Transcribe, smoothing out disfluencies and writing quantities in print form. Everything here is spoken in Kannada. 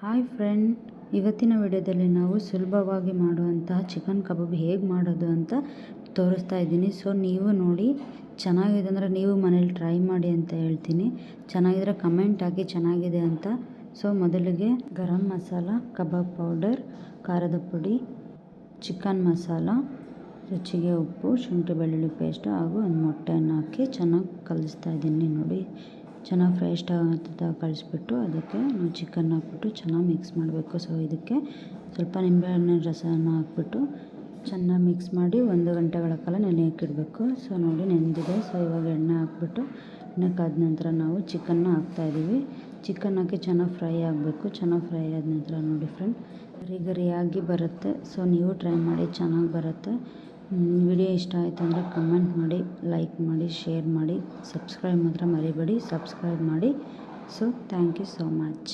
ಹಾಯ್ ಫ್ರೆಂಡ್, ಇವತ್ತಿನ ವಿಡಿಯೋದಲ್ಲಿ ನಾವು ಸುಲಭವಾಗಿ ಮಾಡುವಂತಹ ಚಿಕನ್ ಕಬಾಬ್ ಹೇಗೆ ಮಾಡೋದು ಅಂತ ತೋರಿಸ್ತಾ ಇದ್ದೀನಿ. ಸೊ ನೀವು ನೋಡಿ, ಚೆನ್ನಾಗಿದೆ ಅಂದರೆ ನೀವು ಮನೇಲಿ ಟ್ರೈ ಮಾಡಿ ಅಂತ ಹೇಳ್ತೀನಿ. ಚೆನ್ನಾಗಿದ್ರೆ ಕಮೆಂಟ್ ಹಾಕಿ ಚೆನ್ನಾಗಿದೆ ಅಂತ. ಸೊ ಮೊದಲಿಗೆ ಗರಂ ಮಸಾಲ, ಕಬಾಬ್ ಪೌಡರ್, ಖಾರದ ಪುಡಿ, ಚಿಕನ್ ಮಸಾಲ, ರುಚಿಗೆ ಉಪ್ಪು, ಶುಂಠಿ ಬೆಳ್ಳುಳ್ಳಿ ಪೇಸ್ಟ್ ಹಾಗೂ ಒಂದು ಮೊಟ್ಟೆಯನ್ನು ಹಾಕಿ ಚೆನ್ನಾಗಿ ಕಲಿಸ್ತಾ ಇದ್ದೀನಿ. ನೋಡಿ, ಚೆನ್ನಾಗಿ ಫ್ರೆಶ್ ಅಂತ ಕಲಿಸ್ಬಿಟ್ಟು ಅದಕ್ಕೆ ನಾವು ಚಿಕನ್ ಹಾಕ್ಬಿಟ್ಟು ಚೆನ್ನಾಗಿ ಮಿಕ್ಸ್ ಮಾಡಬೇಕು. ಸೊ ಇದಕ್ಕೆ ಸ್ವಲ್ಪ ನಿಂಬೆಹಣ್ಣಿನ ರಸನ ಹಾಕ್ಬಿಟ್ಟು ಚೆನ್ನಾಗಿ ಮಿಕ್ಸ್ ಮಾಡಿ 1 ಗಂಟೆಗಳ ಕಾಲ ನೆನೆಯೋಕೆ ಇಡಬೇಕು. ಸೊ ನೋಡಿ ನೆನೆದಿದೆ. ಸೊ ಇವಾಗ ಎಣ್ಣೆ ಹಾಕ್ಬಿಟ್ಟು ಎಣ್ಣೆ ಕಾದ ನಂತರ ನಾವು ಚಿಕನ್ನ ಹಾಕ್ತಾಯಿದ್ದೀವಿ. ಚಿಕನ್ ಹಾಕಿ ಚೆನ್ನಾಗಿ ಫ್ರೈ ಆಗಬೇಕು. ಚೆನ್ನಾಗಿ ಫ್ರೈ ಆದ ನಂತರ ನೋಡಿ ಫ್ರೆಂಡ್, ಗರಿಯಾಗಿ ಬರುತ್ತೆ. ಸೊ ನೀವು ಟ್ರೈ ಮಾಡಿ, ಚೆನ್ನಾಗಿ ಬರುತ್ತೆ. ವಿಡಿಯೋ ಇಷ್ಟ ಆಯಿತು ಅಂದರೆ ಕಮೆಂಟ್ ಮಾಡಿ, ಲೈಕ್ ಮಾಡಿ, ಶೇರ್ ಮಾಡಿ, ಸಬ್ಸ್ಕ್ರೈಬ್ ಮಾತ್ರ ಮರಿಬೇಡಿ, ಸಬ್ಸ್ಕ್ರೈಬ್ ಮಾಡಿ. So thank you so much.